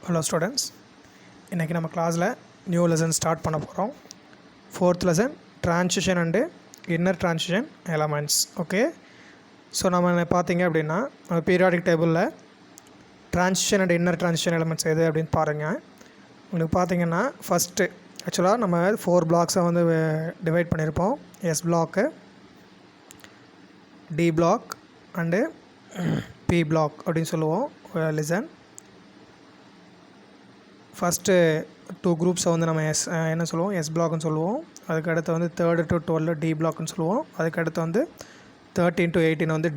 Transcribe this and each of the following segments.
Hello students, இன்றைக்கி நம்ம கிளாஸில் நியூ லெசன் ஸ்டார்ட் பண்ண போகிறோம். 4th lesson transition and inner transition elements. Okay, so நம்ம பார்த்தீங்க அப்படின்னா நம்ம பீரியாடிக் டேபிளில் transition and inner transition elements எது அப்படின்னு பாருங்கள். உங்களுக்கு பார்த்தீங்கன்னா ஃபஸ்ட்டு ஆக்சுவலாக நம்ம 4 பிளாக்ஸை வந்து டிவைட் பண்ணியிருப்போம். S block, d block and p block அப்படின்னு சொல்லுவோம். லிசன், ஃபஸ்ட்டு 2 குரூப்ஸை வந்து நம்ம என்ன சொல்லுவோம், எஸ் பிளாக்னு சொல்லுவோம். அதுக்கடுத்து வந்து 3rd to 12 டி பிளாக்னு சொல்லுவோம். அதுக்கடுத்து வந்து 13 to 18 வந்து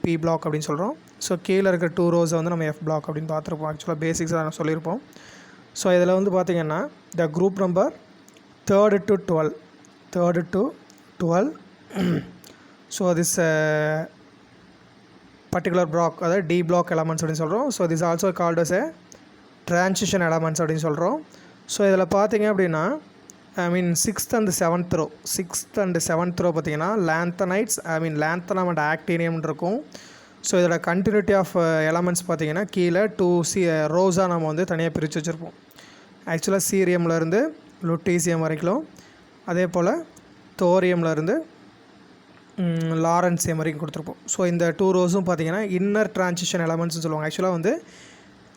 பி பிளாக் அப்படின்னு சொல்கிறோம். ஸோ கீழே இருக்கிற 2 ரோஸை வந்து நம்ம எஃப் பிளாக் அப்படின்னு பார்த்துருப்போம். ஆக்சுவலாக பேசிக்ஸாக நம்ம சொல்லியிருப்போம். ஸோ இதில் வந்து பார்த்திங்கன்னா the group number 3rd to 12 so this particular block, அதாவது டி பிளாக் எலமெண்ட்ஸ் அப்படின்னு சொல்கிறோம். So this also called as transition elements அப்படின்னு சொல்கிறோம். ஸோ இதில் பார்த்தீங்க அப்படின்னா சிக்ஸ்த் அண்ட் செவன்த் ரோ பார்த்தீங்கன்னா லேந்தனைட்ஸ், லேந்தனம் அண்ட் ஆக்டீனியம் இருக்கும். ஸோ இதோட கண்டினியூட்டி ஆஃப் எலமெண்ட்ஸ் பார்த்தீங்கன்னா கீழே 2 ரோஸாக நம்ம வந்து தனியாக பிரித்து வச்சுருப்போம். ஆக்சுவலாக சீரியம்லேருந்து லுட்டீசியம் வரைக்கும், அதே போல் தோரியம்லேருந்து லாரன்சியம் வரைக்கும் கொடுத்துருப்போம். ஸோ இந்த 2 ரோஸும் பார்த்தீங்கன்னா இன்னர் ட்ரான்சிஷன் எலமெண்ட்ஸ்னு சொல்லுவாங்க. ஆக்சுவலாக வந்து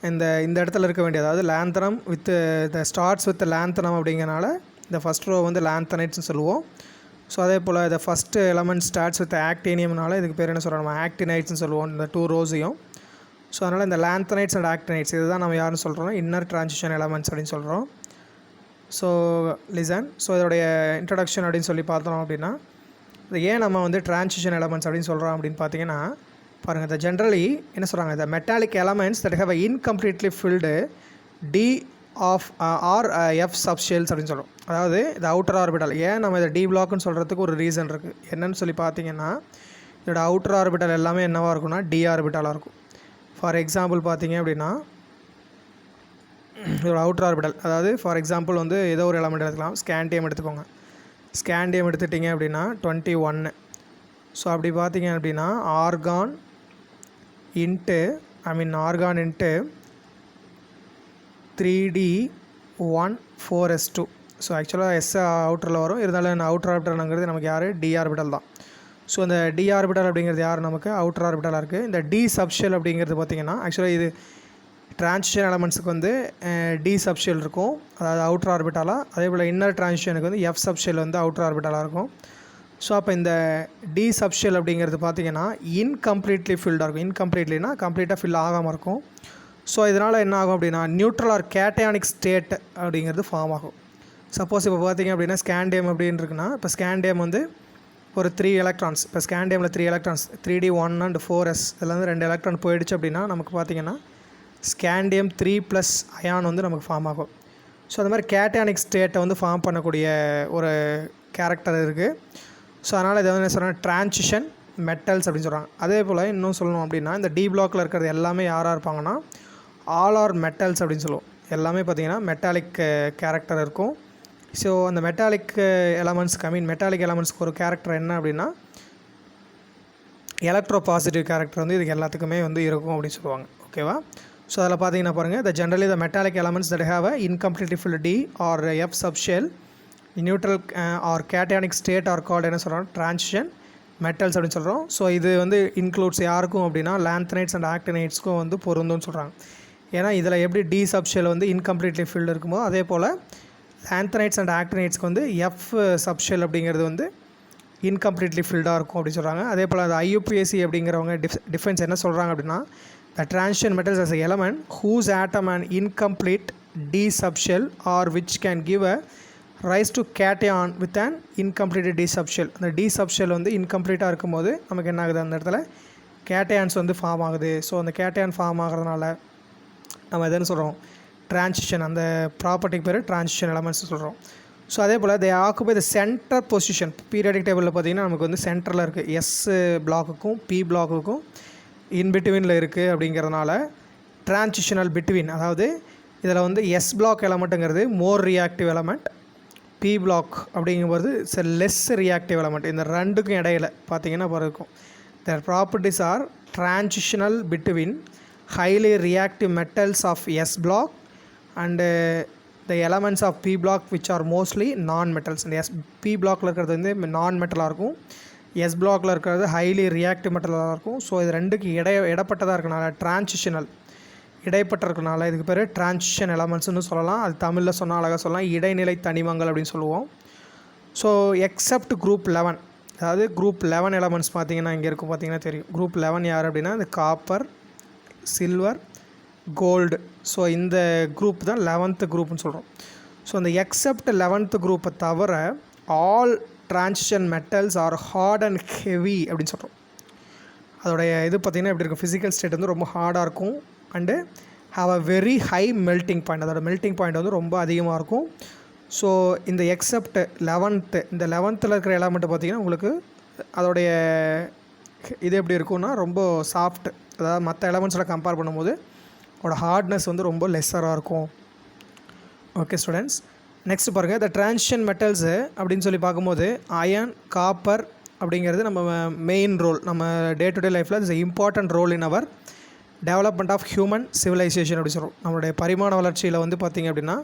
இந்த இடத்துல இருக்க வேண்டியது, அதாவது லேந்தனம் வித் த ஸ்டார்ட்ஸ் வித் லேந்தனம் அப்படிங்கிறனால இந்த ஃபஸ்ட் ரோ வந்து லேந்தனைட்ஸ்னு சொல்லுவோம். ஸோ அதே போல் இந்த ஃபஸ்ட்டு எலமெண்ட் ஸ்டார்ட்ஸ் வித் ஆக்டீனியம்னால இதுக்கு பேர் என்ன சொல்கிறோம், நம்ம ஆக்டினைட்ஸ்னு சொல்லுவோம் இந்த 2 ரோஸையும். ஸோ அதனால் இந்த லேந்தனைட்ஸ் அண்ட் ஆக்டினைட்ஸ் இதுதான் நம்ம யாருன்னு சொல்கிறோம், இன்னர் ட்ரான்சிஷன் எலமெண்ட்ஸ் அப்படின்னு சொல்கிறோம். ஸோ லிசன், ஸோ இதோடைய இன்ட்ரடக்ஷன் அப்படின்னு சொல்லி பார்த்தோம் அப்படின்னா, இது ஏன் நம்ம வந்து ட்ரான்சிஷன் எலமெண்ட்ஸ் அப்படின்னு சொல்கிறோம் அப்படின்னு பார்த்தீங்கன்னா பாருங்கள், இந்த ஜென்ரலி என்ன சொல்கிறாங்க, இந்த metallic elements that have incompletely filled d of or f subshells அப்படின்னு சொல்கிறோம். அதாவது இது அவுட்டர் ஆர்பிட்டல். ஏன் நம்ம இதை டி பிளாக்னு சொல்கிறதுக்கு ஒரு ரீசன் இருக்குது. என்னன்னு சொல்லி பார்த்தீங்கன்னா, இதோட அவுட்டர் ஆர்பிட்டல் எல்லாமே என்னவாக இருக்கும்னா டி ஆர்பிட்டலாக இருக்கும். ஃபார் எக்ஸாம்பிள் பார்த்தீங்க அப்படின்னா இதோட அவுட்டர் ஆர்பிட்டல், அதாவது ஃபார் எக்ஸாம்பிள் வந்து ஏதோ ஒரு எலமெண்ட் எடுத்துக்கலாம். ஸ்கேண்டியம் எடுத்துக்கோங்க. ஸ்கேண்டியம் எடுத்துட்டிங்க அப்படின்னா 21. ஸோ அப்படி பார்த்தீங்க அப்படின்னா argon into argon 3D14S2. So ஆக்சுவலாக எஸ் அவுட்டரில் வரும், இருந்தாலும் அவுட்டர் ஆர்பிட்டல்ங்கிறது நமக்கு யார், டி ஆர்பிட்டல் தான். ஸோ இந்த டி ஆர்பிட்டல் அப்படிங்கிறது யார், நமக்கு அவுட்டர் ஆர்பிட்டலாக இருக்குது. இந்த டி சப்ஷெல் அப்படிங்கிறது பார்த்திங்கன்னா ஆக்சுவலாக இது ட்ரான்சிஷன் எலமெண்ட்ஸுக்கு வந்து டி சப்ஷெல் இருக்கும், அதாவது அவுட்டர் ஆர்பிட்டலாக. அதே போல் இன்னர் ட்ரான்சிஷனுக்கு வந்து எஃப் சப்ஷெல் வந்து அவுட்டர் ஆர்பிட்டலாக இருக்கும். ஸோ அப்போ இந்த டி சப்ஷெல் அப்படிங்கிறது பார்த்திங்கன்னா இன்கம்ப்ளீட்லி ஃபில்டாக இருக்கும். இன்கம்ப்ளீட்லினா கம்ப்ளீட்டாக ஃபில் ஆகாமல் இருக்கும். ஸோ இதனால் என்ன ஆகும் அப்படின்னா நியூட்ரல் ஆர் கேட்டயானிக் ஸ்டேட் அப்படிங்கிறது ஃபார்ம் ஆகும். சப்போஸ் இப்போ பார்த்திங்க அப்படின்னா ஸ்கேண்டியம் அப்படின்னு இருக்குன்னா, இப்போ ஸ்கேண்டியம் வந்து ஒரு 3 எலக்ட்ரான்ஸ், இப்போ ஸ்கேண்டியமில் 3 எலக்ட்ரான்ஸ் 3D1 and 4S இதில் வந்து 2 எலக்ட்ரான் போயிடுச்சு அப்படின்னா நமக்கு பார்த்திங்கன்னா ஸ்கேண்டியம் 3+ அயான் வந்து நமக்கு ஃபார்ம் ஆகும். ஸோ அது மாதிரி கேட்டயானிக் ஸ்டேட்டை வந்து ஃபார்ம் பண்ணக்கூடிய ஒரு கேரக்டர் இருக்குது. ஸோ அதனால் இதை வந்து என்ன சொல்கிறாங்க, ட்ரான்சிஷன் மெட்டல்ஸ் அப்படின்னு சொல்கிறாங்க. அதே போல் இன்னும் சொல்லணும் அப்படின்னா இந்த டி பிளாக்கில் இருக்கிறது எல்லாமே யாராக இருப்பாங்கன்னா ஆல் ஆர் மெட்டல்ஸ் அப்படின்னு சொல்லுவோம். எல்லாமே பார்த்திங்கன்னா மெட்டாலிக் கேரக்டர் இருக்கும். ஸோ அந்த மெட்டாலிக் எலமெண்ட்ஸ்க்கு மெட்டாலிக் எலமெண்ட்ஸ்க்கு ஒரு கேரக்டர் என்ன அப்படின்னா எலக்ட்ரோ பாசிட்டிவ் கேரக்டர் வந்து இதுக்கு எல்லாத்துக்குமே வந்து இருக்கும் அப்படின்னு சொல்லுவாங்க. ஓகேவா? ஸோ அதில் பார்த்தீங்கன்னா பாருங்கள், the generally the metallic elements that have incompletely filled d or f subshell neutral or cationic state are called என்ன சொல்கிறோம், ட்ரான்சிஷன் மெட்டல்ஸ் அப்படின்னு சொல்கிறோம். ஸோ இது வந்து இன்க்ளூட்ஸ் யாருக்கும் அப்படின்னா லேந்தனைட்ஸ் அண்ட் ஆக்டினைட்ஸ்க்கும் வந்து பொருந்தும்னு சொல்கிறாங்க. ஏன்னா இதில் எப்படி டி சப்ஷெல் வந்து இன்கம்ப்ளீட்லி ஃபில்டு இருக்குமோ அதே போல் லேந்தனைட்ஸ் அண்ட் ஆக்டினைட்ஸ்க்கு வந்து எஃப் சப்ஷெல் அப்படிங்கிறது வந்து இன்கம்ப்ளீட்லி ஃபில்டாக இருக்கும் அப்படின்னு சொல்கிறாங்க. அதே போல் அந்த IUPAC அப்படிங்கிறவங்க டிஃபென்ஸ் என்ன சொல்கிறாங்க அப்படின்னா, the transition metals as a element whose atom an incomplete D subshell or which can give a rise to cation with an incompleted d subshell. அந்த டி சப்ஷெல் வந்து இன்கம்ப்ளீட்டாக இருக்கும்போது நமக்கு என்ன ஆகுது, அந்த இடத்துல கேட்டையான்ஸ் வந்து ஃபார்ம் ஆகுது. ஸோ அந்த கேட்டையான் ஃபார்ம் ஆகிறதுனால நம்ம எதுன்னு சொல்கிறோம், ட்ரான்சிஷன், அந்த ப்ராப்பர்ட்டிக்கு பேர் ட்ரான்சிஷன் எலமெண்ட்ஸ் சொல்கிறோம். ஸோ அதே போல் they occupy the centre position. Periodic டேபிளில் பார்த்திங்கன்னா நமக்கு வந்து சென்டரில் இருக்குது, எஸ் பிளாக்குக்கும் பி பிளாக்குக்கும் இன்பிட்வீனில் இருக்குது. அப்படிங்கிறதுனால ட்ரான்சிஷனல் பிட்வீன், அதாவது இதில் வந்து எஸ் பிளாக் எலமெண்ட்டுங்கிறது more reactive element, P block அப்படிங்கும்போது லெஸ் ரியாக்டிவ் எலமெண்ட். இந்த ரெண்டுக்கும் இடையில் பார்த்தீங்கன்னா இருக்கும். Their properties are transitional between highly reactive metals of S block and the elements of P block which are mostly non metals. இந்த P பிளாக்ல இருக்கிறது வந்து நான் மெட்டலாக இருக்கும், எஸ் பிளாக்ல இருக்கிறது ஹைலி ரியாக்டிவ் மெட்டலாக இருக்கும். ஸோ இது ரெண்டுக்கு இடப்பட்டதாக இருக்கனால டிரான்சிஷனல் இடைப்பட்டிருக்கனால இதுக்கு பேர் டிரான்சிஷன் எலமெண்ட்ஸ்னு சொல்லலாம். அது தமிழில் சொன்னால் அழகாக சொல்லலாம், இடைநிலை தனிமங்கள் அப்படின்னு சொல்லுவோம். ஸோ எக்ஸப்ட் குரூப் 11, அதாவது குரூப் 11 எலமெண்ட்ஸ் பார்த்திங்கன்னா இங்கே இருக்கும், பார்த்திங்கன்னா தெரியும். குரூப் 11 யார் அப்படின்னா இந்த காப்பர், சில்வர், கோல்டு. ஸோ இந்த குரூப் தான் 11th குரூப்னு சொல்கிறோம். ஸோ அந்த எக்ஸப்ட் 11th குரூப்பை தவிர all transition metals are hard and heavy அப்படின்னு சொல்கிறோம். அதோடைய இது பார்த்திங்கன்னா எப்படி இருக்கும், ஃபிசிக்கல் ஸ்டேட் வந்து ரொம்ப ஹார்டாக இருக்கும் and have a very high melting point. அதோட மெல்ட்டிங் பாயிண்ட் வந்து ரொம்ப அதிகமாக இருக்கும். ஸோ இந்த எக்ஸப்ட் 11th, இந்த 11th இருக்கிற எலமெண்ட்டு பார்த்திங்கன்னா உங்களுக்கு அதோடைய இது எப்படி இருக்கும்னா ரொம்ப சாஃப்ட், அதாவது மற்ற எலமெண்ட்ஸோட கம்பேர் பண்ணும்போது அதோட ஹார்ட்னஸ் வந்து ரொம்ப லெஸ்ஸராக இருக்கும். ஓகே ஸ்டூடெண்ட்ஸ், நெக்ஸ்ட் பாருங்கள், இந்த டிரான்சிஷன் மெட்டல்ஸு அப்படின்னு சொல்லி பார்க்கும்போது அயன், காப்பர் அப்படிங்கிறது நம்ம மெயின் ரோல், நம்ம டே டு டே லைஃப்பில் it's important role in our development of human civilisation அப்படி சொல்கிறோம். நம்மளுடைய பரிமாண வளர்ச்சியில் வந்து பார்த்திங்க அப்படின்னா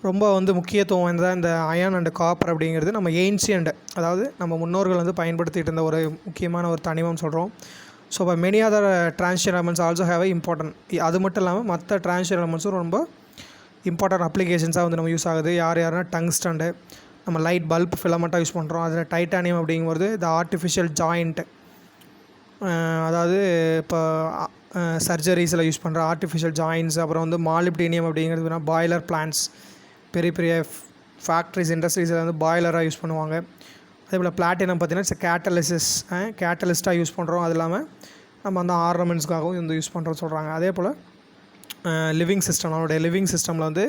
ரொம்ப வந்து முக்கியத்துவம் வாய்ந்ததாக இந்த அயன் அண்டு காப்பர் அப்படிங்கிறது நம்ம ஏன்ஷியன்ட், அதாவது நம்ம முன்னோர்கள் வந்து பயன்படுத்திகிட்டு இருந்த ஒரு முக்கியமான ஒரு தனிமம் சொல்கிறோம். ஸோ இப்போ many other transition elements also have important. அது மட்டும் இல்லாமல் மற்ற டிரான்சிஷன் எலமெண்ட்ஸும் ரொம்ப இம்பார்ட்டன்ட் அப்ளிகேஷன்ஸாக வந்து நம்ம யூஸ் ஆகுது. யாருன்னா டங்ஸ்டண்டு, நம்ம லைட் பல்ப் ஃபிலமெண்ட்டாக யூஸ் பண்ணுறோம். அதில் டைட்டானியம் அப்படிங்கும்போது இந்த ஆர்டிஃபிஷியல் ஜாயிண்ட்டு, அதாவது இப்போ சர்ஜரிஸில் யூஸ் பண்ணுற ஆர்டிஃபிஷியல் ஜாயின்ஸ். அப்புறம் வந்து மாலிப்டீனியம் அப்படிங்கிறது பாய்லர் பிளான்ட்ஸ், பெரிய பெரிய ஃபேக்ட்ரிஸ், இண்டஸ்ட்ரீஸில் வந்து பாய்லராக யூஸ் பண்ணுவாங்க. அதே போல் பிளாட்டினம் பார்த்திங்கன்னா இட்ஸ் கேட்டலிஸ்ட்டாக யூஸ் பண்ணுறோம். அது இல்லாமல் நம்ம அந்த ஆர்னமெண்ட்ஸ்க்காகவும் வந்து யூஸ் பண்ணுறோன்னு சொல்கிறாங்க. அதே போல் லிவிங் சிஸ்டம், நம்மளுடைய லிவிங் சிஸ்டமில் வந்து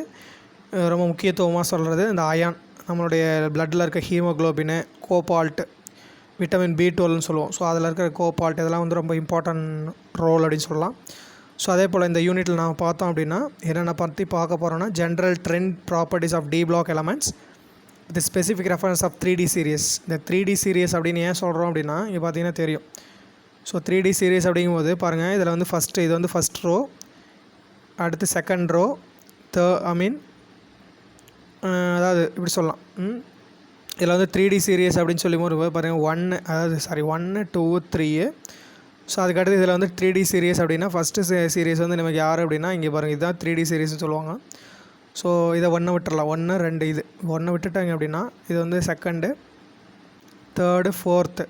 ரொம்ப முக்கியத்துவமாக சொல்கிறது இந்த அயான். நம்மளுடைய பிளட்டில் இருக்க ஹீமோக்ளோபின், கோபால்ட், விட்டமின் B12ன்னு சொல்லுவோம். ஸோ அதில் இருக்கிற கோபால்ட் இதெல்லாம் வந்து ரொம்ப இம்பார்ட்டன்ட் ரோல் அப்படின்னு சொல்லலாம். ஸோ அதே போல் இந்த யூனிட்டில் நாம் பார்த்தோம் அப்படின்னா என்னென்ன பற்றி பார்க்க போகிறோன்னா general trend properties of d block elements with specific reference of 3D series. இந்த 3D சீரியஸ் அப்படின்னு ஏன் சொல்கிறோம் அப்படின்னா இங்கே பார்த்தீங்கன்னா தெரியும். ஸோ 3D சீரியஸ் அப்படிங்கும்போது பாருங்கள், இதில் வந்து இது வந்து ஃபஸ்ட் ரோ, அடுத்து செகண்ட் ரோ, அதாவது இப்படி சொல்லலாம். இதில் வந்து 3D சீரியஸ் அப்படின்னு சொல்லும்போது பாருங்கள் 1 2 3. ஸோ அதுக்கடுத்து இதில் வந்து 3D சீரியஸ் அப்படின்னா ஃபஸ்ட்டு சீரியஸ் வந்து நமக்கு யார் அப்படின்னா இங்கே பாருங்கள், இதுதான் 3D சீரியஸ்னு சொல்லுவாங்க. ஸோ இதை 1 விட்டுறலாம், 1 2 இது 1 விட்டுட்டாங்க அப்படின்னா இது வந்து second, third, fourth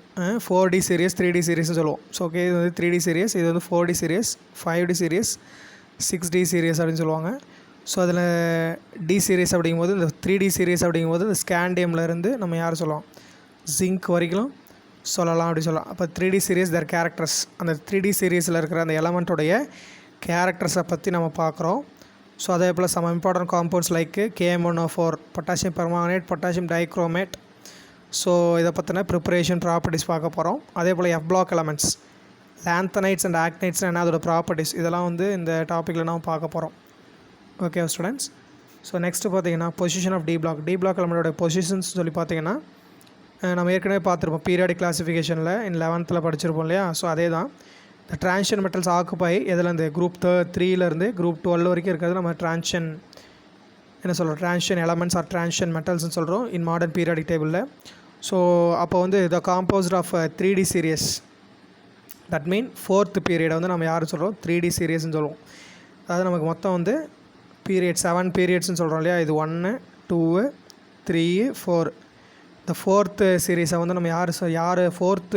4D series 3D சீரியஸ்னு சொல்லுவோம். ஸோ ஓகே, இது வந்து 3D சீரியஸ், இது வந்து 4D serious, 5D serious, 6D serious அப்படின்னு சொல்லுவாங்க. ஸோ அதில் டி சீரியஸ் அப்படிங்கும்போது இந்த 3D சீரியஸ் அப்படிங்கும்போது இந்த ஸ்கேண்டியம்லேருந்து நம்ம யார் சொல்லலாம், ஜிங்க் வரைக்கும் சொல்லலாம் அப்படி சொல்லலாம். அப்போ 3D சீரியஸ் தேர் கேரக்டர்ஸ், அந்த 3D சீரியஸில் இருக்கிற அந்த எலமெண்ட்டோடைய கேரக்டர்ஸை பற்றி நம்ம பார்க்குறோம். ஸோ அதே போல் some important compounds like KM1O4, potassium permanganate, potassium dichromate. So இதை பற்றின ப்ரிப்பரேஷன் ப்ராப்பர்ட்டிஸ் பார்க்க போகிறோம். அதே போல் F block elements, lanthanides and actinides என்ன அதோட ப்ராப்பர்ட்டிஸ், இதெல்லாம் வந்து இந்த டாப்பிக்கில் நம்ம பார்க்க போகிறோம். ஓகே ஸ்டூடெண்ட்ஸ், ஸோ நெக்ஸ்ட்டு பார்த்தீங்கன்னா பொசிஷன் ஆஃப் டி பிளாக் எலமெண்ட்டோட பொசிஷன்ஸ் சொல்லி பார்த்தீங்கன்னா நம்ம ஏற்கனவே பார்த்துருப்போம் பீரியாடிக் கிளாஸிஃபிகேஷனில் 11th படிச்சிருப்போம் இல்லையா. ஸோ அதே தான் இந்த டிரான்சிஷன் மெட்டல்ஸ் ஆக்குப்பை இதில் இந்த குரூப் 3லேருந்து குரூப் 12 வரைக்கும் இருக்கிறது நம்ம transition transition elements are transition மெட்டல்ஸ்னு சொல்கிறோம் இன் மாடர்ன் பீரியாடிக் டேபிளில். ஸோ அப்போ வந்து the composed of 3D series, that mean 4th பீரியடை வந்து நம்ம யார் சொல்கிறோம் 3D சீரியஸ்னு சொல்லுவோம். அதாவது நமக்கு மொத்தம் வந்து 7 பீரியட்ஸ்னு சொல்கிறோம் இல்லையா. இது 1 2 3 4. இந்த 4th சீரீஸை வந்து நம்ம யார் 4th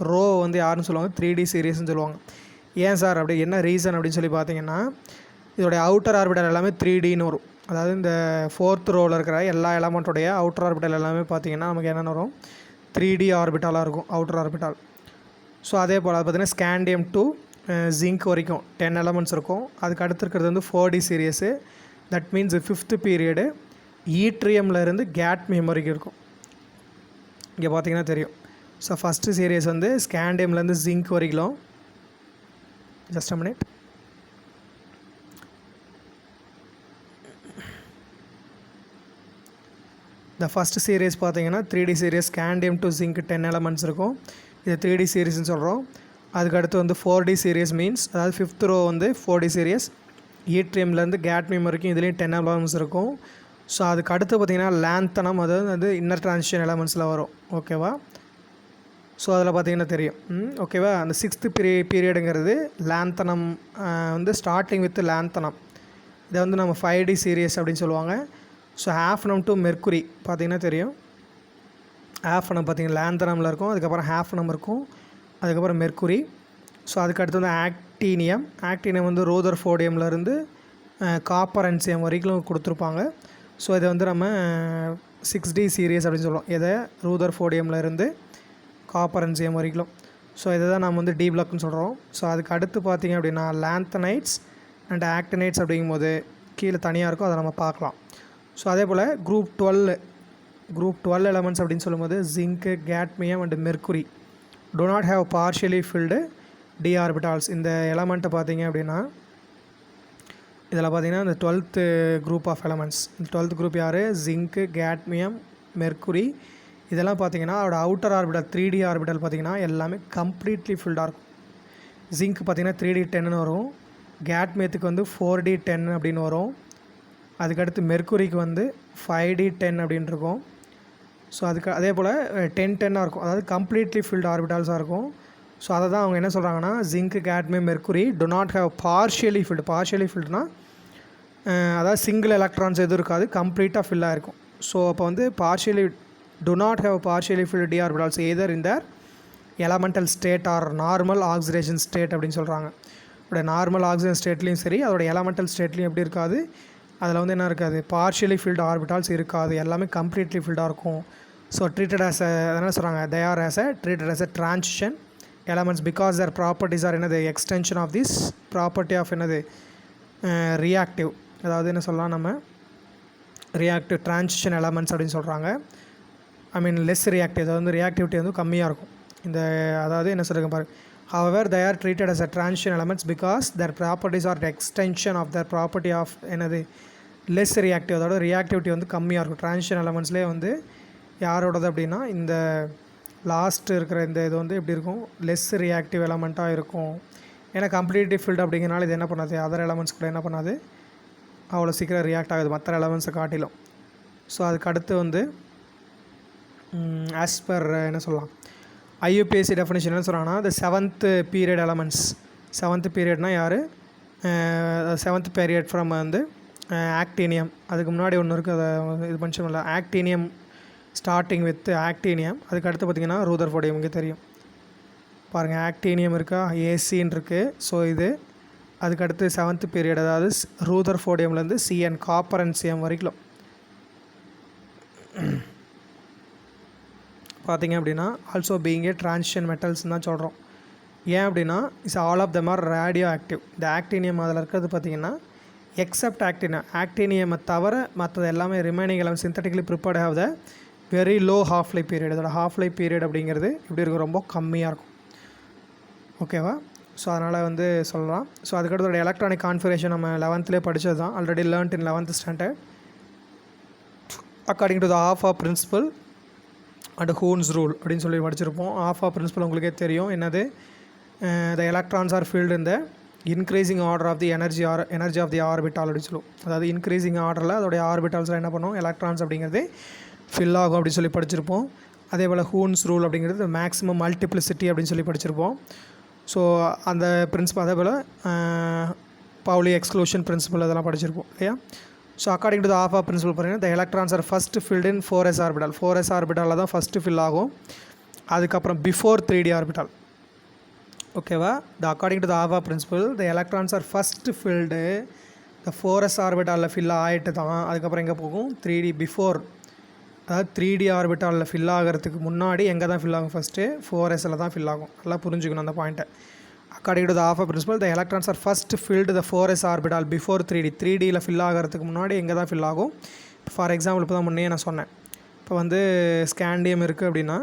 ரோ வந்து யாருன்னு சொல்லுவாங்க 3D சீரியஸ்னு சொல்லுவாங்க. ஏன் சார் அப்படி, என்ன ரீசன் அப்படின்னு சொல்லி பார்த்தீங்கன்னா இதோடைய அவுட்டர் ஆர்பிட்டல் எல்லாமே 3Dன்னு வரும். அதாவது இந்த 4th ரோவில் இருக்கிற எல்லா எலமெண்ட்டோடைய அவுட்டர் ஆர்பிட்டல் எல்லாமே பார்த்திங்கன்னா நமக்கு என்னென்ன வரும் 3D ஆர்பிட்டாலாக இருக்கும் அவுட்டர் ஆர்பிட்டால். ஸோ அதே போல் அது பார்த்திங்கன்னா ஸ்கேண்டியம் டு ஜிங்க் வரைக்கும் 10 எலமெண்ட்ஸ் இருக்கும். அதுக்கு அடுத்து இருக்கிறது வந்து 4D series, that means 5th period ஈட்ரியம்லேருந்து கேட்மியம் வரைக்கும் இருக்கும். இங்கே பார்த்தீங்கன்னா தெரியும். ஸோ ஃபஸ்ட்டு சீரியஸ் வந்து ஸ்கேண்டியம்லேருந்து ஜிங்க் வரைக்கும். Just a minute. இந்த ஃபஸ்ட்டு சீரியஸ் பார்த்தீங்கன்னா 3D series scandium to zinc 10 elements இருக்கும். இது 3D சீரியஸ்னு சொல்கிறோம். அதுக்கடுத்து வந்து 4D சீரியஸ் மீன்ஸ் அதாவது 5th ரோ வந்து 4D சீரியஸ், ஈட்ரியம்லேருந்து கேட்மியம் வரைக்கும் இதுலேயும் 10 எலமெண்ட்ஸ் இருக்கும். ஸோ அதுக்கு அடுத்து பார்த்திங்கன்னா லேந்தனம், அதாவது வந்து இன்னர் ட்ரான்சிஷன் எலமெண்ட்ஸில் வரும். ஓகேவா? ஸோ அதில் பார்த்திங்கன்னா தெரியும். ஓகேவா? அந்த 6th பீரியடுங்கிறது லேந்தனம், வந்து ஸ்டார்டிங் வித் லேந்தனம். இதை வந்து நம்ம 5D சீரியஸ் அப்படின்னு சொல்லுவாங்க. ஸோ ஹாஃப்னம் டு மெர்க்குரி பார்த்திங்கன்னா தெரியும். ஹாஃப்னம் பார்த்திங்கன்னா லேந்தனமில் இருக்கும், அதுக்கப்புறம் ஹாஃப்னம் இருக்கும், அதுக்கப்புறம் மெர்க்குரி. ஸோ அதுக்கு அடுத்து வந்து ஆக்டீனியம். ஆக்டீனியம் வந்து ரூதர்ஃபோர்டியம்லேருந்து காப்பர் அண்ட் சேம் வரைக்கும் கொடுத்துருப்பாங்க. ஸோ இதை வந்து நம்ம 6D சீரியஸ் அப்படின்னு சொல்லுவோம். இதை ரூதர்ஃபோர்டியம்லேருந்து காப்பர் அண்ட் சேம் வரைக்கும். ஸோ இதை தான் நம்ம வந்து டி பிளாக்னு சொல்கிறோம். ஸோ அதுக்கு அடுத்து பார்த்திங்க அப்படின்னா லேந்தனைட்ஸ் அண்ட் ஆக்டினைட்ஸ் அப்படிங்கும்போது கீழே தனியாக இருக்கும், அதை நம்ம பார்க்கலாம். ஸோ அதே போல் குரூப் 12 எலமெண்ட்ஸ் அப்படின்னு சொல்லும்போது zinc, cadmium and mercury do not have partially filled d orbitals. இந்த எலமெண்ட்டை பார்த்திங்க அப்படின்னா இதில் பார்த்திங்கன்னா இந்த 12th குரூப் ஆஃப் எலமெண்ட்ஸ். இந்த 12th குரூப் யார்? Zinc, cadmium, mercury. இதெல்லாம் பார்த்திங்கன்னா அதோட அவுட்டர் ஆர்பிட்டல் 3D ஆர்பிட்டல் பார்த்திங்கன்னா எல்லாமே கம்ப்ளீட்லி ஃபில்டாக இருக்கும். ஜிங்க் பார்த்திங்கன்னா 3D10ன்னு வரும், கேட்மியத்துக்கு வந்து 4D10 அப்படின்னு வரும், அதுக்கடுத்து மெர்க்குரிக்கு வந்து 5D10 அப்படின்னு இருக்கும். ஸோ அதுக்கு அதே போல் 10-10ஆக இருக்கும், அதாவது கம்ப்ளீட்லி ஃபில்டு ஆர்பிட்டால்ஸாக இருக்கும். ஸோ அதை தான் அவங்க என்ன சொல்கிறாங்கன்னா zinc, cadmium, mercury do not have partially filled. Partially ஃபில்டுனா அதாவது சிங்கிள் எலக்ட்ரான்ஸ் எதுவும் இருக்காது, கம்ப்ளீட்டாக ஃபில்லாக இருக்கும். ஸோ அப்போ வந்து partially do not have partially filled d orbitals either in their elemental state or normal oxidation state அப்படின்னு சொல்கிறாங்க. அதோட நார்மல் ஆக்சிஜன் ஸ்டேட்லேயும் சரி, அதோட எலமெண்டல் ஸ்டேட்லேயும் எப்படி இருக்காது, அதில் வந்து என்ன இருக்காது, பார்ஷியலி ஃபில்டு ஆர்பிட்டால்ஸ் இருக்காது, எல்லாமே கம்ப்ளீட்லி ஃபில்டாக இருக்கும். ஸோ ட்ரீட்டட் ஆஸ் என்ன சொல்கிறாங்க, they are treated as a transition elements because their properties are என்னது extension of this property of என்னது ரியாக்டிவ். அதாவது என்ன சொல்லலாம் நம்ம ரியாக்டிவ் ட்ரான்சிஷன் எலமெண்ட்ஸ் அப்படின்னு சொல்கிறாங்க. ஐ மீன் லெஸ் ரியாக்டிவ், அதாவது வந்து ரியாக்டிவிட்டி வந்து கம்மியாக இருக்கும். இந்த அதாவது என்ன சொல்லுங்க பாருங்க, however they are treated as a transition elements because their properties are the extension of their property of என்னது லெஸ் ரியாக்டிவ், அதோட ரியாக்டிவிட்டி வந்து கம்மியாக இருக்கும். ட்ரான்சிஷன் எலமெண்ட்ஸ்லேயே வந்து யாரோடது அப்படின்னா இந்த லாஸ்ட் இருக்கிற இந்த இது வந்து எப்படி இருக்கும், லெஸ் ரியாக்டிவ் எலமெண்ட்டாக இருக்கும். ஏன்னா கம்ப்ளீட்லி ஃபில்டு அப்படிங்கிறனால இது என்ன பண்ணாது, அதர் எலமெண்ட்ஸ் கூட என்ன பண்ணாது, அவ்வளோ சீக்கிரம் ரியாக்ட் ஆகுது மற்ற எலமெண்ட்ஸை காட்டிலும். ஸோ அதுக்கு அடுத்து வந்து ஆஸ் பர் என்ன சொல்லலாம் IUPAC டெஃபினிஷன் என்ன சொல்கிறாங்கன்னா the 7th period elements. 7th பீரியட்னால் யார், 7th பீரியட் ஃப்ரம் வந்து ஆக்டீனியம். அதுக்கு முன்னாடி ஒன்று இருக்குது, அதை இது பண்ணல. ஆக்டீனியம் ஸ்டார்டிங் வித் ஆக்டீனியம், அதுக்கு அடுத்து பார்த்திங்கன்னா ரூதர்ஃபோர்டியம். இங்கே தெரியும் பாருங்கள், ஆக்டீனியம் இருக்கா, ஏசின்னு இருக்குது. ஸோ இது அதுக்கடுத்து 7th பீரியட், அதாவது ரூதர்ஃபோர்டியம்லேருந்து CN காப்பர் அண்ட் CM வரைக்கும் பார்த்திங்க அப்படின்னா ஆல்சோ பீயிங் ஏ ட்ரான்சிஷன் மெட்டல்ஸ்ன்னு தான் சொல்கிறோம். ஏன் அப்படின்னா it's all of them are radioactive. இந்த ஆக்டீனியம் அதில் இருக்கிறது பார்த்திங்கன்னா எக்ஸப்ட் ஆக்டீனியமை தவிர மற்றது எல்லாமே ரிமைனிங் எல்லாம் synthetically prepared have the very low half life period. அதோட ஹாஃப் லைஃப் பீரியட் அப்படிங்கிறது எப்படி இருக்கும், ரொம்ப கம்மியாக இருக்கும். ஓகேவா? ஸோ அதனால் வந்து சொல்லலாம். ஸோ அதுக்கடுத்தோட எலக்ட்ரானிக் கான்ஃபிகரேஷன் நம்ம 11th படித்தது தான், already learned in 11th standard. According to the of principle and Hund's rule அப்படின்னு சொல்லி படிச்சிருப்போம். ஆஃப் பிரின்சிபல் உங்களுக்கே தெரியும் என்னது, த எலக்ட்ரான்ஸ் ஆர் ஃபீல்டு இந்த increasing order of the energy of the orbital அப்படின்னு சொல்லுவோம். அதாவது இன்க்ரீசிங் ஆர்டரில் அதோடைய ஆர்பிட்டால்ஸில் என்ன பண்ணுவோம், எலக்ட்ரான்ஸ் அப்படிங்கிறது ஃபில் ஆகும் அப்படின்னு சொல்லி படிச்சிருப்போம். அதே போல் ஹூன்ஸ் ரூல் அப்படிங்கிறது மேக்ஸிமம் மல்டிப்ளிசிட்டி அப்படின்னு சொல்லி படிச்சிருப்போம். ஸோ அந்த பிரின்சிபல், அதே போல் பவுலி எக்ஸ்க்ளூஷன் பிரின்சிபல் அதெல்லாம் படிச்சிருப்போம் இல்லையா. So according to the of principle பார்த்தீங்கன்னா the electrons are first filled in 4s orbital. 4s ஆர்பிட்டாலில் தான் ஃபஸ்ட்டு ஃபில் ஆகும், அதுக்கப்புறம் பிஃபோர் 3D ஆர்பிட்டால். ஓகேவா? The according to the of principle the electrons are first filled the 4s ஆர்பிட்டாலில் fill ஆகிட்டு தான் அதுக்கப்புறம் எங்கே போகும், 3D பிஃபோர், அதாவது 3D ஆர்பிட்டாலில் ஃபில் ஆகிறதுக்கு முன்னாடி எங்கே தான் ஃபில் ஆகும், ஃபஸ்ட்டு 4sல தான் ஃபில் ஆகும். நல்லா புரிஞ்சுக்கணும் அந்த பாயிண்ட்டை. According to the of principle the electrons are first filled the 4s orbital before 3D. 3Dயில் ஃபில் ஆகிறதுக்கு முன்னாடி எங்கே தான் ஃபில் ஆகும். ஃபார் எக்ஸாம்பிள் இப்போ தான் முன்னே நான் சொன்னேன், இப்போ வந்து ஸ்கேண்டியம் இருக்குது அப்படின்னா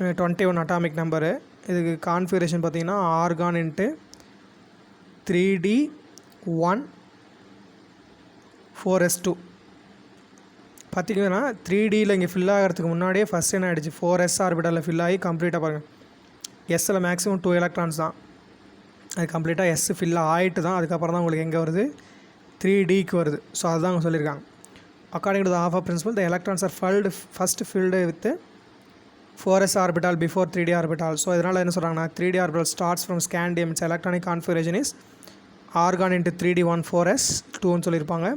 21 அட்டாமிக் நம்பரு, இதுக்கு கான்ஃபிகரேஷன் பார்த்திங்கன்னா ஆர்கான் இன்ட்டு 3D1 4s2. பார்த்திங்கன்னா 3Dயில் இங்கே ஃபில் ஆகிறதுக்கு முன்னாடியே ஃபஸ்ட் என்ன ஆகிடுச்சு, 4s ஆர்பிட்டாலில் ஃபில் ஆகி கம்ப்ளீட்டாக பாருங்கள். எஸ்ஸில் மேக்ஸிமம் 2 எலக்ட்ரான்ஸ் தான், அது கம்ப்ளீட்டாக எஸ் ஃபில் ஆகிட்டு தான் அதுக்கப்புறம் தான் உங்களுக்கு எங்கே வருது, 3Dக்கு வருது. ஸோ அதுதான் அவங்க சொல்லியிருக்காங்க. According to the of principle the electrons are first filled with 4s orbital before 3D orbital. So இதனால் என்ன சொல்கிறாங்கன்னா 3D orbital starts from scandium. It's electronic configuration is argon into 3D 1 4s 2ன்னு சொல்லியிருப்பாங்க.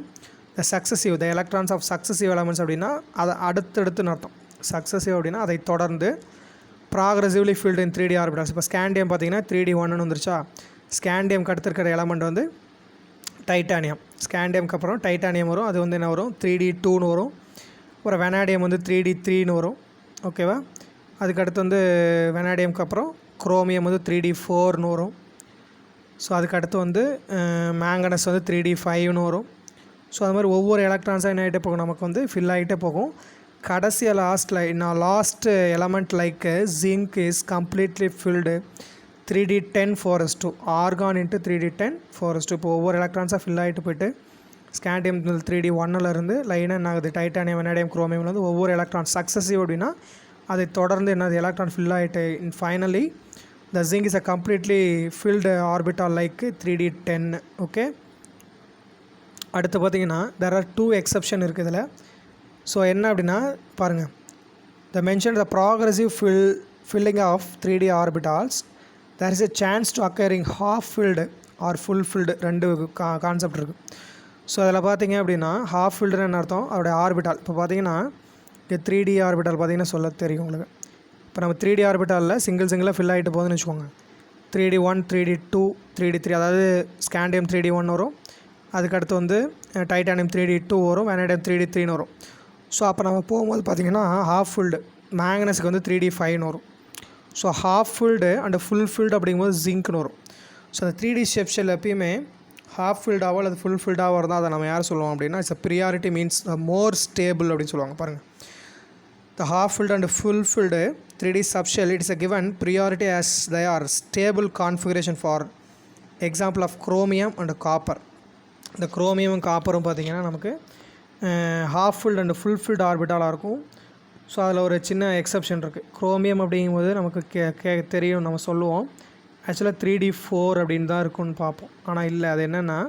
The electrons of successive elements அப்படின்னா அதை அடுத்தடுத்துன்னு அர்த்தம். Successive அப்படின்னா அதை தொடர்ந்து progressively filled in 3D orbitals. இப்போ ஸ்கேண்டியம் பார்த்தீங்கன்னா 3D 1ன்னு வந்துருச்சா. ஸ்கேண்டியம்க்கு அடுத்து இருக்கிற எலமெண்ட் வந்து டைட்டானியம். ஸ்கேண்டியம்க்கு அப்புறம் டைட்டானியம் வரும். அது வந்து என்ன வரும் 3D 2ன்னு வரும். அப்புறம் வெனாடியம் வந்து 3D 3ன்னு வரும். ஓகேவா. அதுக்கடுத்து வந்து வெனாடியம்க்கு அப்புறம் குரோமியம் வந்து 3D 4ன்னு வரும். ஸோ அதுக்கடுத்து வந்து மேங்கனஸ் வந்து 3D 5ன்னு வரும். ஸோ அது மாதிரி ஒவ்வொரு எலக்ட்ரான்ஸாக என்ன ஆகிட்டே போகும், நமக்கு வந்து ஃபில் ஆகிட்டே போகும். கடைசியாக last element like zinc is completely field 3D 10 4s2 argon into 3D 10 4s2. இப்போ ஒவ்வொரு எலக்ட்ரான்ஸாக ஃபில் ஆகிட்டு போய்ட்டு ஸ்கேண்டியம் 3D 1லேருந்து லைனாக என்ன ஆகுது டைட்டானியம் வெனாடியம் குரோமியம்ல வந்து ஒவ்வொரு எலக்ட்ரான் சக்ஸசிவ் அப்படின்னா அதை தொடர்ந்து என்னது எலக்ட்ரான் ஃபில் ஆகிட்டு finally the zinc is a completely field orbital like 3D 10. Okay. அடுத்து பார்த்தீங்கன்னா தெர் ஆர் 2 எக்ஸப்ஷன் இருக்குது இதில். ஸோ என்ன அப்படின்னா பாருங்கள், the mention the progressive filling of 3D orbitals there is a chance to occurring half filled or full filled ரெண்டு concept இருக்குது. So அதில் பார்த்தீங்க அப்படின்னா ஹாஃப் ஃபில்டுன்னு என்ன அர்த்தம், அதோடைய ஆர்பிட்டால். இப்போ பார்த்தீங்கன்னா இங்கே 3D ஆர்பிட்டால் பார்த்தீங்கன்னா சொல்ல தெரியும் உங்களுக்கு. இப்போ நம்ம 3D ஆர்பிட்டாலில் சிங்கிளாக ஃபில் ஆகிட்டு போகுதுன்னு வச்சுக்கோங்க. 3D 1 3D 2 3D 3 அதாவது ஸ்கேண்டியம் 3D 1 வரும். அதுக்கடுத்து வந்து டைட்டானியம் 3D 2 வரும். வெனாடியம் 3D 3ன்னு வரும். ஸோ அப்போ நம்ம போகும்போது பார்த்திங்கன்னா ஹாஃப் ஃபில்டு மேங்கனஸுக்கு வந்து 3D 5ன்னு வரும். So half filled and full field அப்படிங்கும்போது ஜிங்க்னு வரும். ஸோ அந்த 3D ஷெல் எப்பயுமே ஹாஃப் ஃபில்டாவோ அல்லது ஃபுல் ஃபில்டாவோ இருந்தால் அதை நம்ம யார் சொல்லுவோம் அப்படின்னா it's a priority means more stable அப்படின்னு சொல்லுவாங்க. பாருங்கள், த half filled and full field 3D subshell it is a given priority as they are stable configuration for example of chromium and copper. இந்த குரோமியம் காப்பரும் பார்த்திங்கன்னா நமக்கு half filled and full filled ஆர்பிட்டாலாக இருக்கும். So அதில் ஒரு சின்ன எக்ஸப்ஷன் இருக்குது. குரோமியம் அப்படிங்கும்போது நமக்கு தெரியும், நம்ம சொல்லுவோம் ஆக்சுவலாக 3D 4 அப்படின்னு தான் இருக்குன்னு பார்ப்போம். ஆனால் இல்லை, அது என்னென்னா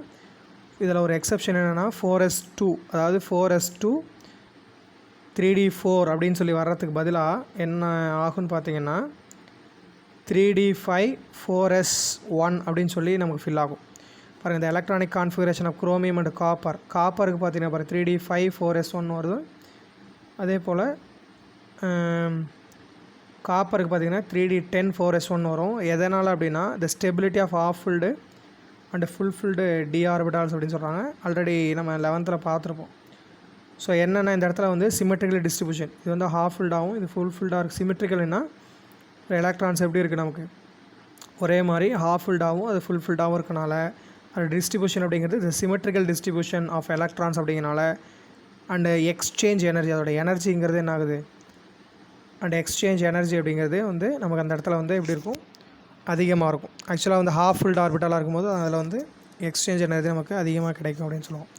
இதில் ஒரு எக்ஸப்ஷன் என்னென்னா 4s2 அதாவது 4s2 3D 4 அப்படின்னு சொல்லி வர்றதுக்கு பதிலாக என்ன ஆகுன்னு பார்த்தீங்கன்னா 3D 5 4s1 அப்படின்னு சொல்லி நமக்கு ஃபில் ஆகும். பாருங்கள், இந்த electronic configuration of chromium and காப்பருக்கு பார்த்தீங்கன்னா பாருங்கள் 3D 5 4s1 வருது. அதே போல் காப்பருக்கு பார்த்திங்கன்னா 3D 10 4s1 வரும். எதனால் அப்படின்னா the stability of half filled and full filled d orbitals அப்படின்னு சொல்கிறாங்க. ஆல்ரெடி நம்ம 11th பார்த்துருப்போம். ஸோ என்னென்னா இந்த இடத்துல வந்து சிமெட்ரிக்கல் டிஸ்ட்ரிபியூஷன், இது வந்து ஹாஃப் ஃபில்டாகவும் இது ஃபுல் ஃபில்டாக இருக்குது. சிமெட்ரிக்கல்னா எலக்ட்ரான்ஸ் எப்படி இருக்குது நமக்கு ஒரே மாதிரி ஹாஃப் ஃபில்டாகவும் அது ஃபுல் ஃபில்டாகவும் இருக்கனால அது டிஸ்ட்ரிபியூஷன் அப்படிங்கிறது இது சிமெட்ரிக்கல் டிஸ்ட்ரிபியூஷன் ஆஃப் எலக்ட்ரான்ஸ் அப்படிங்கிறனால. அண்டு எக்ஸ்சேஞ்ச் எனர்ஜி, அதோட எனர்ஜிங்கிறது என்ன ஆகுது, அண்ட் எக்ஸ்சேஞ்ச் எனர்ஜி அப்படிங்கிறது வந்து நமக்கு அந்த இடத்துல வந்து எப்படி இருக்கும், அதிகமாக இருக்கும். ஆக்சுவலாக வந்து ஹாஃப் ஃபில்டு ஆர்பிட்டாலாக இருக்கும்போது அதில் வந்து எக்ஸ்சேஞ்ச் எனர்ஜி நமக்கு அதிகமாக கிடைக்கும் அப்படின்னு சொல்லுவோம்.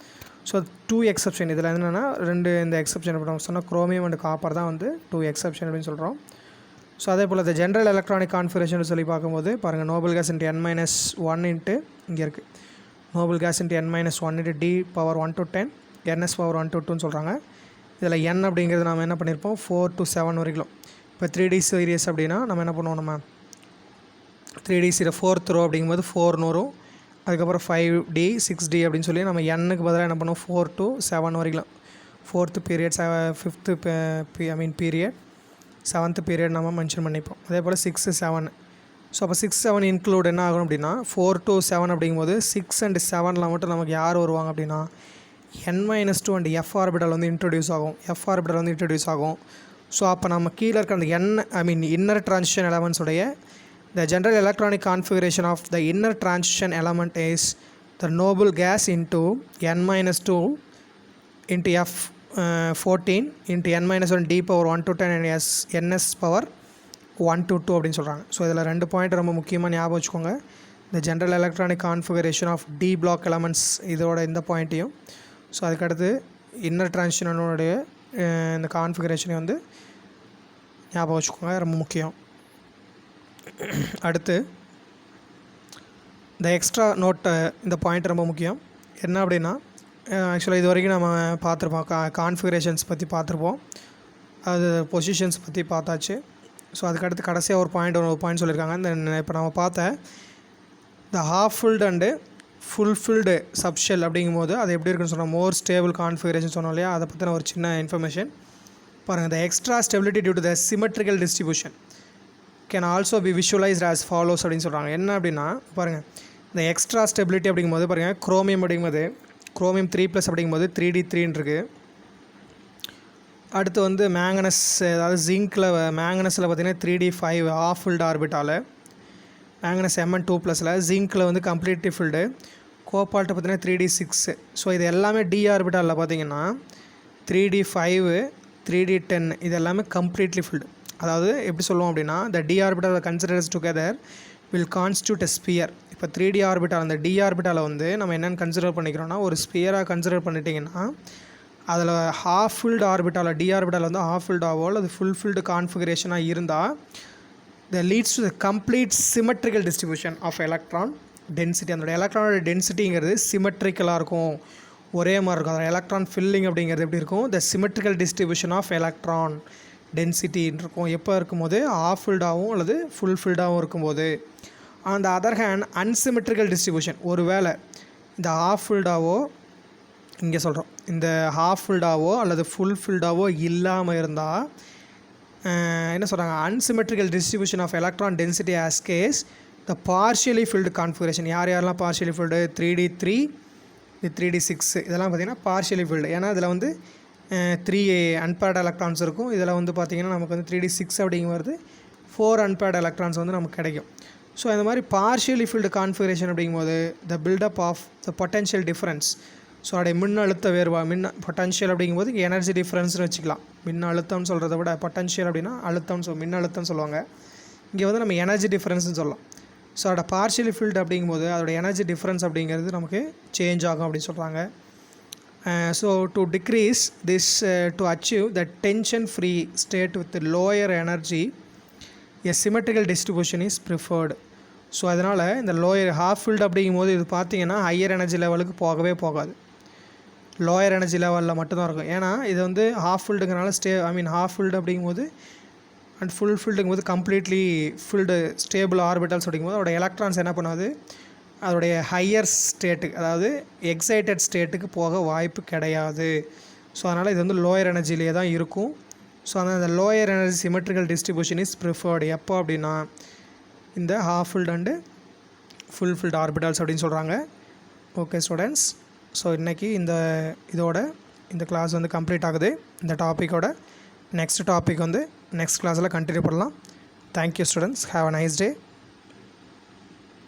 ஸோ 2 எக்ஸப்ஷன் இதில் என்னென்னா இந்த எக்ஸப்ஷன் நம்ம சொன்னால் குரோமியம் அண்ட் காப்பர் தான் வந்து 2 எக்ஸப்ஷன் அப்படின்னு சொல்கிறோம். ஸோ அதே போல் இந்த ஜென்ரல் எலக்ட்ரானிக் கான்ஃபிகரேஷன் சொல்லி பார்க்கும்போது பாருங்கள், Nobel case into n-1 into இங்கே இருக்குது Nobel case into n-1 into D power 1 to 10 NS power 1 to 2ன்னு சொல்கிறாங்க. இதில் n அப்படிங்கிறது நம்ம என்ன பண்ணியிருப்போம் 4 to 7 வரைக்கும். இப்போ 3D சீரியஸ் அப்படின்னா நம்ம என்ன பண்ணுவோம், நம்ம 3D சீரியஸ் 4th row அப்படிங்கும்போது 4ன்னு வரும். அதுக்கப்புறம் 5D 6D அப்படின்னு சொல்லி நம்ம n-க்கு பதிலாக என்ன பண்ணுவோம் 4 to 7 வரைக்கும் 4th period 5th period 7th period நம்ம மென்ஷன் பண்ணிப்போம். அதே போல் 6 7. ஸோ அப்போ 6 7 இன்க்ளூட் என்ன ஆகும் அப்படின்னா 4 to 7 அப்படிங்கும்போது 6 and 7ல் மட்டும் நமக்கு யார் வருவாங்க அப்படின்னா n-2 அண்ட் F ஆர்பிட்டல் வந்து இன்ட்ரடியூஸ் ஆகும். ஸோ அப்போ நம்ம கீழே இருக்க அந்த இன்னர் ட்ரான்சிஷன் எலமெண்ட்ஸுடைய the general electronic configuration of the inner transition element is the noble gas into n-2 into F14 into n-1 D power 1 to 10 and NS power 1 to 2 அப்படின்னு சொல்கிறாங்க. ஸோ இதில் 2 பாயிண்ட் ரொம்ப முக்கியமாக ஞாபகம் வச்சுக்கோங்க. இந்த general electronic configuration of D block elements இதோட இந்த பாயிண்ட்டையும், ஸோ அதுக்கடுத்து இன்னர் டிரான்சிஷனுடைய இந்த கான்ஃபிகரேஷனை வந்து ஞாபகம் வச்சுக்கோங்க, ரொம்ப முக்கியம். அடுத்து இந்த எக்ஸ்ட்ரா நோட், இந்த பாயிண்ட் ரொம்ப முக்கியம். என்ன அப்படின்னா ஆக்சுவலாக இது வரைக்கும் நம்ம பார்த்துருப்போம் கான்ஃபிகரேஷன்ஸ் பற்றி பார்த்துருப்போம், அது பொசிஷன்ஸ் பற்றி பார்த்தாச்சு. ஸோ அதுக்கடுத்து கடைசியாக ஒரு பாயிண்ட் சொல்லியிருக்காங்க. இந்த இப்போ நம்ம பார்த்த இந்த half field and fulfilled subshell அப்படிங்கும்போது அது எப்படி இருக்குன்னு சொன்னால் மோர் ஸ்டேபிள் கான்ஃபிகரேஷன் சொன்னோம் இல்லையா, அதை பற்றின ஒரு சின்ன இன்ஃபர்மேஷன் பாருங்கள். இந்த extra stability due to the symmetrical distribution can also be visualised as follows அப்படின்னு சொல்கிறாங்க. என்ன அப்படின்னா பாருங்கள், இந்த எக்ஸ்ட்ரா ஸ்டெபிலிட்டி அப்படிங்கும்போது பாருங்கள், குரோமியம் அப்படிங்கும்போது குரோமியம் 3+ அப்படிங்கும்போது 3D3 இருக்குது. அடுத்து வந்து மேங்கனஸ், அதாவது ஜிங்கில் மேங்கனஸில் பார்த்திங்கன்னா 3D5 of filled orbital, manganese Mn2+ல் ஜிங்கில் வந்து கம்ப்ளீட்லி ஃபில்டு, கோபால்ட்டை பார்த்திங்கன்னா 3D6. ஸோ இது எல்லாமே டி ஆர்பிட்டாலில் பார்த்திங்கன்னா 3D5 3D10 இது எல்லாமே கம்ப்ளீட்லி ஃபில்டு. அதாவது எப்படி சொல்லுவோம் அப்படின்னா, இந்த d orbital considers together will constitute a sphere. இப்போ 3D ஆர்பிட்டால் அந்த டி ஆர்பிட்டாலை வந்து நம்ம என்னென்னு கன்சிடர் பண்ணிக்கிறோன்னா ஒரு ஸ்பியராக கன்சிடர் பண்ணிட்டிங்கன்னா அதில் half filled orbital d orbital வந்து ஹாஃப் ஃபில்டாவோ அல்லது ஃபுல் ஃபில்டு கான்ஃபிகரேஷனாக இருந்தால் the leads to the complete symmetrical distribution of electron density. அதோட எலக்ட்ரானோட டென்சிட்டிங்கிறது சிமெட்ரிக்கலாக இருக்கும், ஒரே மாதிரி இருக்கும். அதோட எலக்ட்ரான் ஃபில்லிங் அப்படிங்கிறது எப்படி இருக்கும், த சிமெட்ரிக்கல் டிஸ்ட்ரிபியூஷன் ஆஃப் எலக்ட்ரான் டென்சிட்டின்னு இருக்கும் எப்போ இருக்கும்போது ஹாஃப் ஃபில்டாகவும் அல்லது ஃபுல் ஃபில்டாகவும் இருக்கும்போது. அந்த அதர் ஹேண்ட் அன்சிமெட்ரிக்கல் டிஸ்ட்ரிபியூஷன், ஒரு வேளை இந்த ஹாஃப் ஃபில்டாவோ இங்கே சொல்கிறோம் இந்த ஹாஃப் ஃபில்டாவோ அல்லது ஃபுல் ஃபில்டாவோ இல்லாமல் இருந்தால் என்ன சொல்கிறாங்க, unsymmetrical distribution of electron density as case the partially filled configuration. யாரெல்லாம் பார்ஷியலி ஃபில்டு 3D3 3D6 இதெல்லாம் பார்த்திங்கன்னா பார்ஷியலி ஃபில்டு. ஏன்னா இதில் வந்து 3 அன்பேர்டு எலக்ட்ரான்ஸ் இருக்கும். இதில் வந்து பார்த்திங்கன்னா நமக்கு வந்து 3D6 அப்படிங்கும்போது 4 அன்பேர்டு எலக்ட்ரான்ஸ் வந்து நமக்கு கிடைக்கும். ஸோ இந்த மாதிரி பார்ஷியலி ஃபில்டு கான்ஃபிகரேஷன் அப்படிங்கும்போது the buildup of the potential difference. So அதோடைய மின் அழுத்த வேறுபாடு, பொட்டன்ஷியல் அப்படிங்கும்போது எனர்ஜி டிஃப்ரென்ஸ்னு வச்சுக்கலாம். மின் அழுத்தம்னு சொல்கிறத விட பொட்டன்ஷியல் அப்படின்னா அழுத்தம்னு மின் அழுத்தம்னு சொல்லுவாங்க. இங்கே வந்து நம்ம எனர்ஜி டிஃப்ரென்ஸ்னு சொல்லலாம். ஸோ அதோட பார்ஷியலி ஃபில்டு அப்படிங்கும்போது அதோட எனர்ஜி டிஃப்ரென்ஸ் அப்படிங்கிறது நமக்கு சேஞ்ச் ஆகும் அப்படின்னு சொல்கிறாங்க. So to decrease this to achieve the tension free state with lower energy a symmetrical distribution is preferred. So அதனால் இந்த லோயர் ஹாஃப் ஃபில்டு அப்படிங்கும்போது இது பார்த்திங்கன்னா ஹையர் எனர்ஜி லெவலுக்கு போகவே போகாது, லோயர் எனர்ஜி லெவலில் மட்டும்தான் இருக்கும். ஏன்னா இது வந்து ஹாஃப் ஃபில்டுங்கிறனால ஹாஃப் ஃபில்டு அப்படிங்கும்போது அண்ட் ஃபுல் ஃபில்டுங்கும்போது கம்ப்ளீட்லி ஃபில்டு ஸ்டேபிள் ஆர்பிட்டல்ஸ் அப்படிங்கும்போது அதோட எலக்ட்ரான்ஸ் என்ன பண்ணாது, அதோடைய ஹையர் ஸ்டேட்டுக்கு அதாவது எக்ஸைட்டட் ஸ்டேட்டுக்கு போக வாய்ப்பு கிடையாது. ஸோ அதனால் இது வந்து லோயர் எனர்ஜிலே தான் இருக்கும். ஸோ அதனால் இந்த lower energy symmetrical distribution is preferred. எப்போ அப்படின்னா இந்த half field and full field orbitals அப்படின்னு சொல்கிறாங்க. ஓகே ஸ்டூடெண்ட்ஸ், ஸோ இன்றைக்கி இதோட இந்த கிளாஸ் வந்து கம்ப்ளீட் ஆகுது. இந்த டாப்பிக்கோட நெக்ஸ்ட் டாபிக் வந்து நெக்ஸ்ட் கிளாஸில் கண்டினியூ பண்ணலாம். Thank you students, have a nice day.